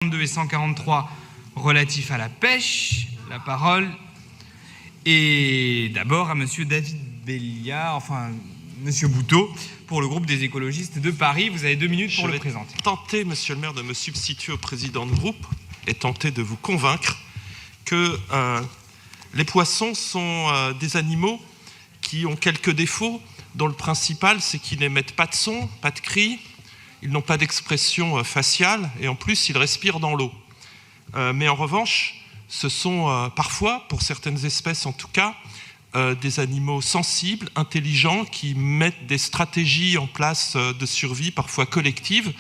142 et 143 relatifs à la pêche. La parole est d'abord à Monsieur David Béliard, enfin Monsieur Bouteau, pour le groupe des écologistes de Paris. Vous avez 2 minutes pour le présenter. Je vais tenter, Monsieur le maire, de me substituer au président de groupe et tenter de vous convaincre que les poissons sont des animaux qui ont quelques défauts, dont le principal, c'est qu'ils n'émettent pas de son, pas de cris, ils n'ont pas d'expression faciale, et en plus, ils respirent dans l'eau. Mais en revanche, ce sont parfois, pour certaines espèces en tout cas, des animaux sensibles, intelligents, qui mettent des stratégies en place de survie, parfois collectives,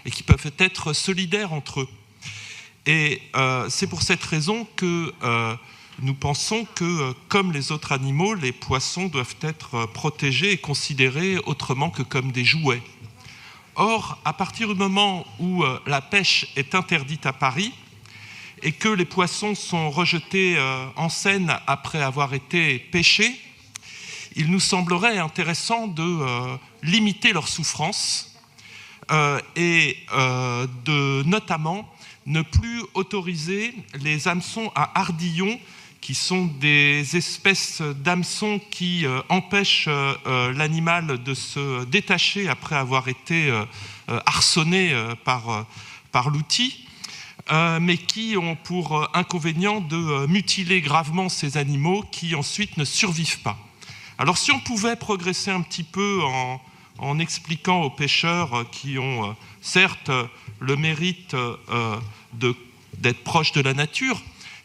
et qui peuvent être solidaires entre eux. Et c'est pour cette raison que nous pensons que, comme les autres animaux, les poissons doivent être protégés et considérés autrement que comme des jouets. Or, à partir du moment où la pêche est interdite à Paris et que les poissons sont rejetés en Seine après avoir été pêchés, il nous semblerait intéressant de limiter leur souffrance et de notamment ne plus autoriser les hameçons à ardillons, qui sont des espèces d'hameçons qui empêchent l'animal de se détacher après avoir été harcelé par l'outil, mais qui ont pour inconvénient de mutiler gravement ces animaux qui ensuite ne survivent pas. Alors si on pouvait progresser un petit peu en expliquant aux pêcheurs qui ont certes le mérite d'être proches de la nature,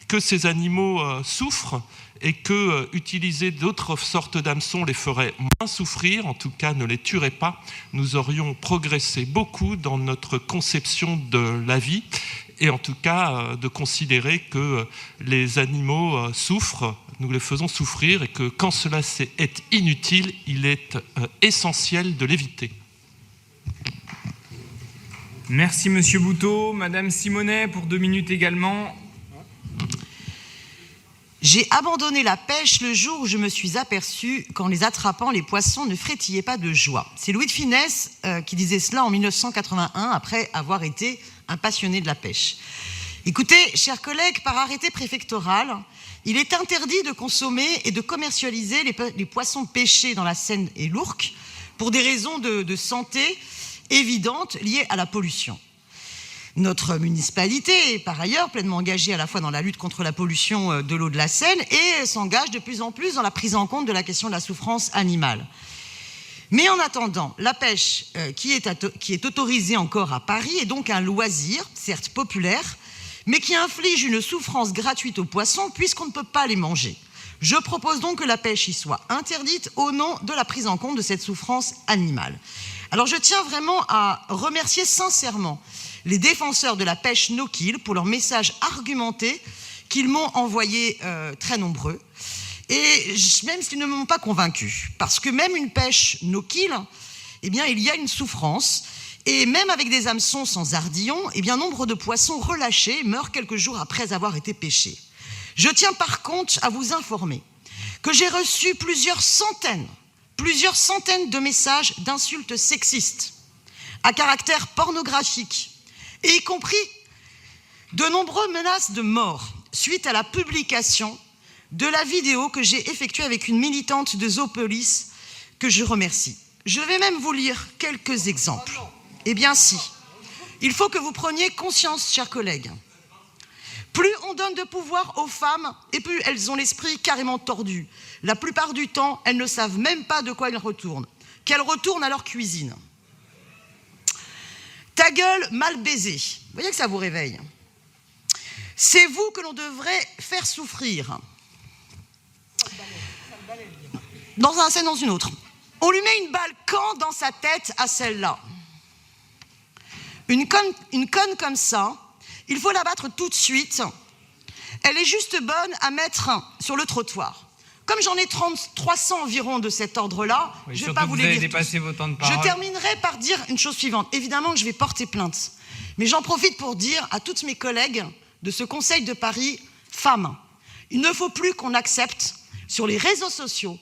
que ces animaux souffrent et que utiliser d'autres sortes d'hameçons les ferait moins souffrir, en tout cas ne les tuerait pas, nous aurions progressé beaucoup dans notre conception de la vie et en tout cas de considérer que les animaux souffrent, nous les faisons souffrir et que quand cela est inutile, il est essentiel de l'éviter. Merci Monsieur Bouteau. Madame Simonet pour 2 minutes également. J'ai abandonné la pêche le jour où je me suis aperçue qu'en les attrapant, les poissons ne frétillaient pas de joie. C'est Louis de Funès qui disait cela en 1981, après avoir été un passionné de la pêche. Écoutez, chers collègues, par arrêté préfectoral, il est interdit de consommer et de commercialiser les poissons pêchés dans la Seine et l'Ourcq pour des raisons de santé évidentes liées à la pollution. Notre municipalité est par ailleurs pleinement engagée à la fois dans la lutte contre la pollution de l'eau de la Seine et s'engage de plus en plus dans la prise en compte de la question de la souffrance animale. Mais en attendant, la pêche qui est autorisée encore à Paris est donc un loisir, certes populaire, mais qui inflige une souffrance gratuite aux poissons puisqu'on ne peut pas les manger. Je propose donc que la pêche y soit interdite au nom de la prise en compte de cette souffrance animale. Alors je tiens vraiment à remercier sincèrement les défenseurs de la pêche no-kill pour leurs messages argumentés qu'ils m'ont envoyés très nombreux. Et même s'ils ne m'ont pas convaincu, parce que même une pêche no-kill, eh bien, il y a une souffrance. Et même avec des hameçons sans ardillons, eh bien, nombre de poissons relâchés meurent quelques jours après avoir été pêchés. Je tiens par contre à vous informer que j'ai reçu plusieurs centaines de messages d'insultes sexistes à caractère pornographique, et y compris de nombreuses menaces de mort suite à la publication de la vidéo que j'ai effectuée avec une militante de Zoopolis que je remercie. Je vais même vous lire quelques exemples. Eh bien si, il faut que vous preniez conscience, chers collègues. Plus on donne de pouvoir aux femmes, et plus elles ont l'esprit carrément tordu. La plupart du temps, elles ne savent même pas de quoi elles retournent, qu'elles retournent à leur cuisine. Ta gueule mal baisée. Vous voyez que ça vous réveille. C'est vous que l'on devrait faire souffrir. Dans un scène, dans une autre. On lui met une balle quand dans sa tête à celle-là. Une conne comme ça, il faut la battre tout de suite. Elle est juste bonne à mettre sur le trottoir. Comme j'en ai 300 environ de cet ordre-là, oui, je ne vais pas vous les dire tous. Vos temps de parole. Je terminerai par dire une chose suivante. Évidemment que je vais porter plainte. Mais j'en profite pour dire à toutes mes collègues de ce Conseil de Paris, femmes, il ne faut plus qu'on accepte sur les réseaux sociaux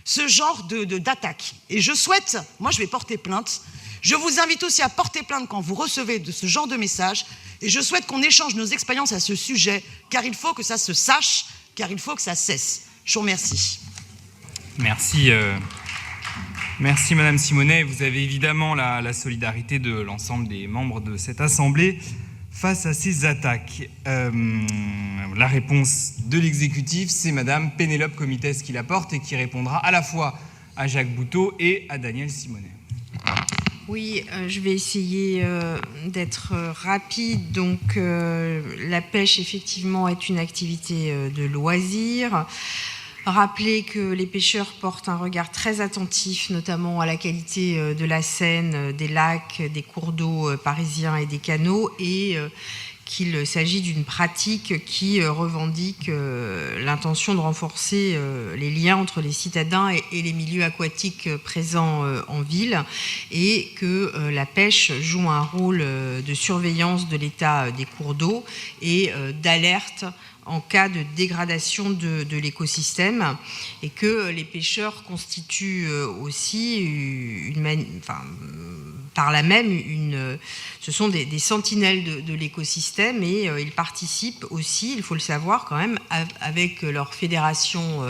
ce genre d'attaque. Et je souhaite, moi je vais porter plainte, Je vous invite aussi à porter plainte quand vous recevez de ce genre de messages et je souhaite qu'on échange nos expériences à ce sujet, car il faut que ça se sache, car il faut que ça cesse. Je vous remercie. Merci Madame Simonet. Vous avez évidemment la solidarité de l'ensemble des membres de cette Assemblée face à ces attaques. La réponse de l'exécutif, c'est Madame Pénélope Comitès qui la porte et qui répondra à la fois à Jacques Boutot et à Daniel Simonet. Oui, je vais essayer d'être rapide. Donc, la pêche, effectivement, est une activité de loisir. Rappeler que les pêcheurs portent un regard très attentif, notamment à la qualité de la Seine, des lacs, des cours d'eau parisiens et des canaux, et qu'il s'agit d'une pratique qui revendique l'intention de renforcer les liens entre les citadins et les milieux aquatiques présents en ville, et que la pêche joue un rôle de surveillance de l'état des cours d'eau et d'alerte en cas de dégradation de l'écosystème, et que les pêcheurs constituent aussi par là même ce sont des sentinelles de l'écosystème, et ils participent aussi, il faut le savoir quand même, avec leur fédération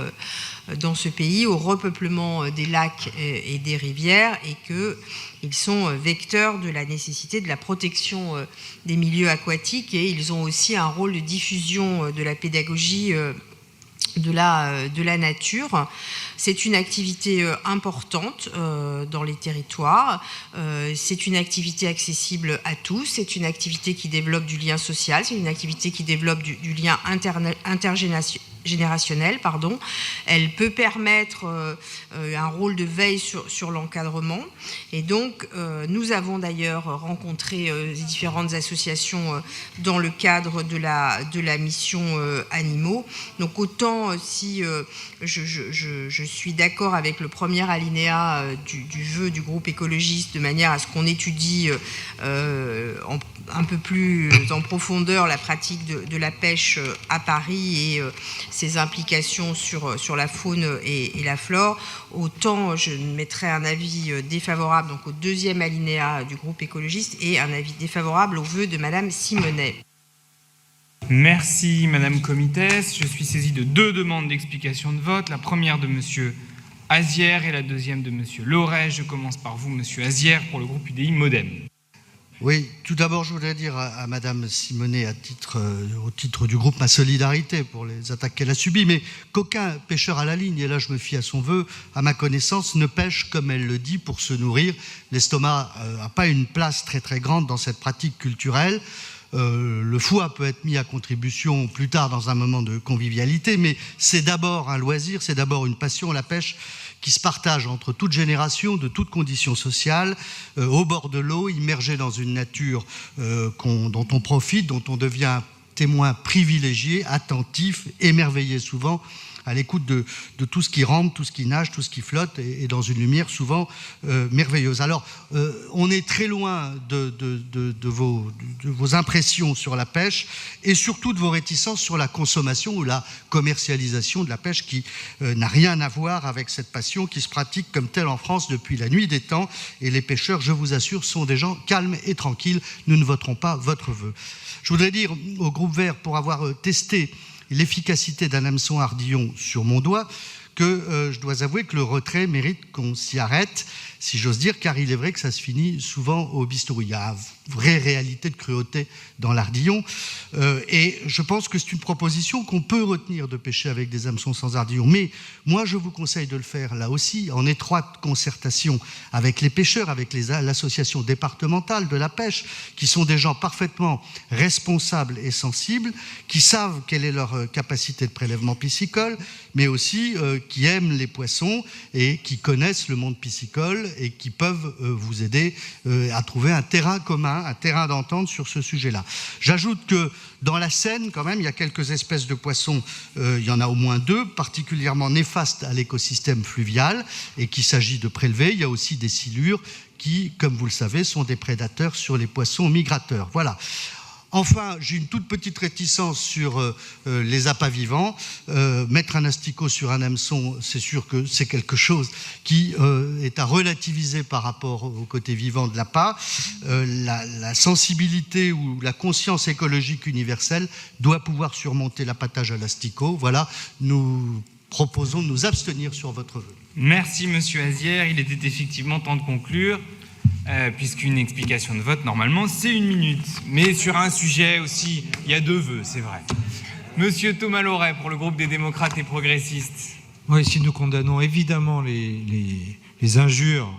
dans ce pays au repeuplement des lacs et des rivières, et qu'ils sont vecteurs de la nécessité de la protection des milieux aquatiques, et ils ont aussi un rôle de diffusion de la pédagogie de la nature. C'est une activité importante dans les territoires, c'est une activité accessible à tous, c'est une activité qui développe du lien social, c'est une activité qui développe du lien intergénérationnel. Elle peut permettre un rôle de veille sur l'encadrement, et donc nous avons d'ailleurs rencontré différentes associations dans le cadre de la mission animaux. Donc autant si je suis d'accord avec le premier alinéa du vœu du groupe écologiste, de manière à ce qu'on étudie un peu plus en profondeur la pratique de la pêche à Paris et ses implications sur la faune et la flore, autant je mettrai un avis défavorable donc au deuxième alinéa du groupe écologiste et un avis défavorable au vœu de Madame Simonet. Merci Madame Comitès. Je suis saisi de 2 demandes d'explication de vote. La première de Monsieur Azière et la deuxième de Monsieur Loret. Je commence par vous, Monsieur Azière, pour le groupe UDI Modem. Oui, tout d'abord, je voudrais dire à Madame Simonet, au titre du groupe, ma solidarité pour les attaques qu'elle a subies, mais qu'aucun pêcheur à la ligne, et là je me fie à son vœu, à ma connaissance, ne pêche, comme elle le dit, pour se nourrir. L'estomac n'a pas une place très très grande dans cette pratique culturelle. Le foie peut être mis à contribution plus tard dans un moment de convivialité, mais c'est d'abord un loisir, c'est d'abord une passion, la pêche, qui se partage entre toutes générations, de toutes conditions sociales, au bord de l'eau, immergé dans une nature dont on profite, dont on devient témoin privilégié, attentif, émerveillé souvent, à l'écoute de tout ce qui rampe, tout ce qui nage, tout ce qui flotte, et dans une lumière souvent merveilleuse. Alors, on est très loin de vos impressions sur la pêche, et surtout de vos réticences sur la consommation ou la commercialisation de la pêche, qui n'a rien à voir avec cette passion qui se pratique comme telle en France depuis la nuit des temps. Et les pêcheurs, je vous assure, sont des gens calmes et tranquilles. Nous ne voterons pas votre vœu. Je voudrais dire au groupe Vert, pour avoir testé l'efficacité d'un hameçon ardillon sur mon doigt, que je dois avouer que le retrait mérite qu'on s'y arrête, si j'ose dire, car il est vrai que ça se finit souvent au bistouri. Il y a une vraie réalité de cruauté dans l'ardillon, et je pense que c'est une proposition qu'on peut retenir, de pêcher avec des hameçons sans ardillon. Mais moi, je vous conseille de le faire là aussi, en étroite concertation avec les pêcheurs, avec l'association départementale de la pêche, qui sont des gens parfaitement responsables et sensibles, qui savent quelle est leur capacité de prélèvement piscicole, mais aussi qui aiment les poissons et qui connaissent le monde piscicole, et qui peuvent vous aider à trouver un terrain commun, un terrain d'entente sur ce sujet-là. J'ajoute que dans la Seine, quand même, il y a quelques espèces de poissons, il y en a au moins 2, particulièrement néfastes à l'écosystème fluvial, et qu'il s'agit de prélever. Il y a aussi des silures qui, comme vous le savez, sont des prédateurs sur les poissons migrateurs. Voilà. Enfin, j'ai une toute petite réticence sur les appâts vivants. Mettre un asticot sur un hameçon, c'est sûr que c'est quelque chose qui est à relativiser par rapport au côté vivant de l'appât. La sensibilité ou la conscience écologique universelle doit pouvoir surmonter l'appâtage à l'asticot. Voilà, nous proposons de nous abstenir sur votre vœu. Merci, Monsieur Azière. Il était effectivement temps de conclure. Puisqu'une explication de vote, normalement, c'est 1 minute. Mais sur un sujet aussi, il y a 2 vœux, c'est vrai. Monsieur Thomas Loret, pour le groupe des démocrates et progressistes. Oui, si nous condamnons évidemment les injures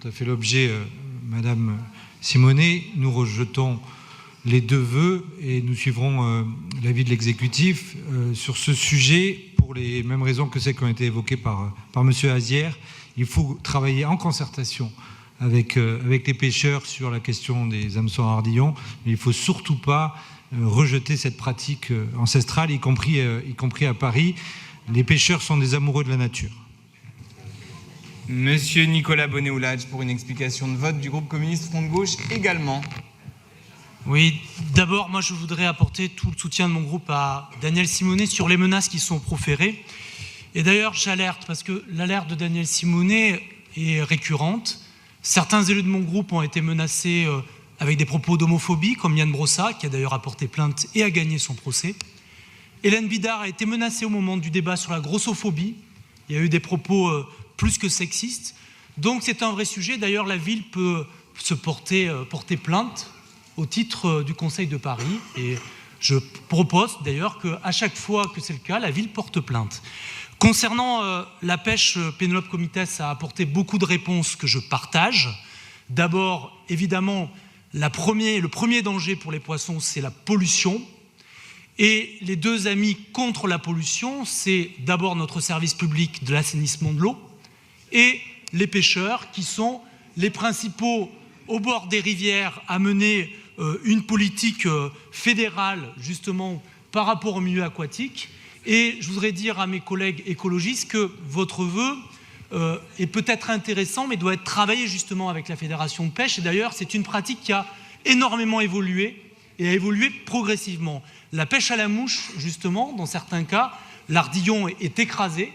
dont a fait l'objet Madame Simonet, nous rejetons les 2 vœux et nous suivrons l'avis de l'exécutif sur ce sujet pour les mêmes raisons que celles qui ont été évoquées par Monsieur Azière. Il faut travailler en concertation avec les pêcheurs sur la question des hameçons à ardillons, mais il ne faut surtout pas rejeter cette pratique ancestrale, y compris à Paris. Les pêcheurs sont des amoureux de la nature. Monsieur Nicolas Bonnet-Oulage, pour une explication de vote du groupe communiste Front de Gauche également. Oui, d'abord, moi je voudrais apporter tout le soutien de mon groupe à Daniel Simonet sur les menaces qui sont proférées. Et d'ailleurs, j'alerte, parce que l'alerte de Daniel Simonet est récurrente. Certains élus de mon groupe ont été menacés avec des propos d'homophobie, comme Yann Brossa, qui a d'ailleurs apporté plainte et a gagné son procès. Hélène Bidard a été menacée au moment du débat sur la grossophobie. Il y a eu des propos plus que sexistes. Donc c'est un vrai sujet. D'ailleurs, la ville peut se porter plainte au titre du Conseil de Paris. Et je propose d'ailleurs qu'à chaque fois que c'est le cas, la ville porte plainte. Concernant la pêche, Pénélope Comitès a apporté beaucoup de réponses que je partage. D'abord, évidemment, le premier danger pour les poissons, c'est la pollution. Et les 2 amis contre la pollution, c'est d'abord notre service public de l'assainissement de l'eau et les pêcheurs qui sont les principaux au bord des rivières à mener une politique fédérale justement par rapport au milieu aquatique. Et je voudrais dire à mes collègues écologistes que votre vœu est peut-être intéressant, mais doit être travaillé justement avec la Fédération de pêche. Et d'ailleurs, c'est une pratique qui a énormément évolué et a évolué progressivement. La pêche à la mouche, justement, dans certains cas, l'ardillon est écrasé,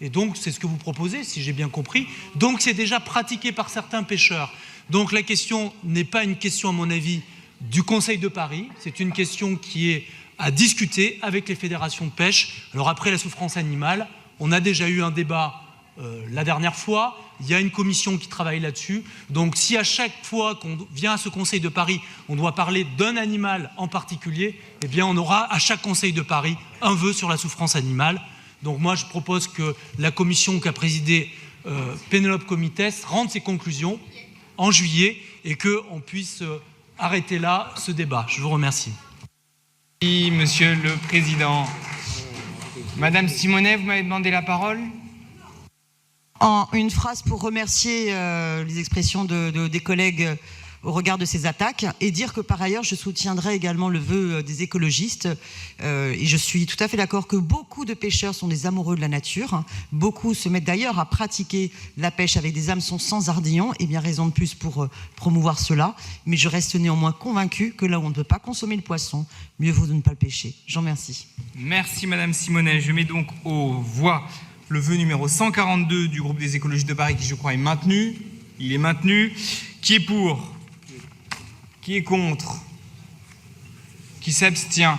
et donc c'est ce que vous proposez, si j'ai bien compris. Donc c'est déjà pratiqué par certains pêcheurs. Donc la question n'est pas une question, à mon avis, du Conseil de Paris, c'est une question qui est à discuter avec les fédérations de pêche. Alors après la souffrance animale, on a déjà eu un débat la dernière fois, il y a une commission qui travaille là-dessus. Donc si à chaque fois qu'on vient à ce Conseil de Paris, on doit parler d'un animal en particulier, eh bien on aura à chaque Conseil de Paris un vœu sur la souffrance animale. Donc moi je propose que la commission qu'a présidée Pénélope Comitès rende ses conclusions en juillet et qu'on puisse arrêter là ce débat. Je vous remercie. Merci, Monsieur le Président. Madame Simonet, vous m'avez demandé la parole. En une phrase pour remercier les expressions des collègues au regard de ces attaques et dire que par ailleurs je soutiendrai également le vœu des écologistes et je suis tout à fait d'accord que beaucoup de pêcheurs sont des amoureux de la nature, beaucoup se mettent d'ailleurs à pratiquer la pêche avec des hameçons sans ardillons, et bien raison de plus pour promouvoir cela, mais je reste néanmoins convaincu que là où on ne peut pas consommer le poisson, mieux vaut de ne pas le pêcher. J'en remercie. Merci Madame Simonet. Je mets donc aux voix le vœu numéro 142 du groupe des écologistes de Paris qui, je crois, est maintenu. Il est maintenu. Qui est pour? Qui est contre? Qui s'abstient?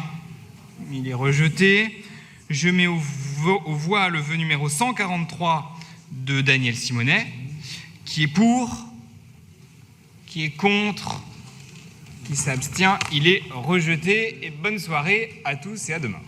Il est rejeté. Je mets aux voix le vœu numéro 143 de Daniel Simonet. Qui est pour? Qui est contre? Qui s'abstient? Il est rejeté. Et bonne soirée à tous et à demain.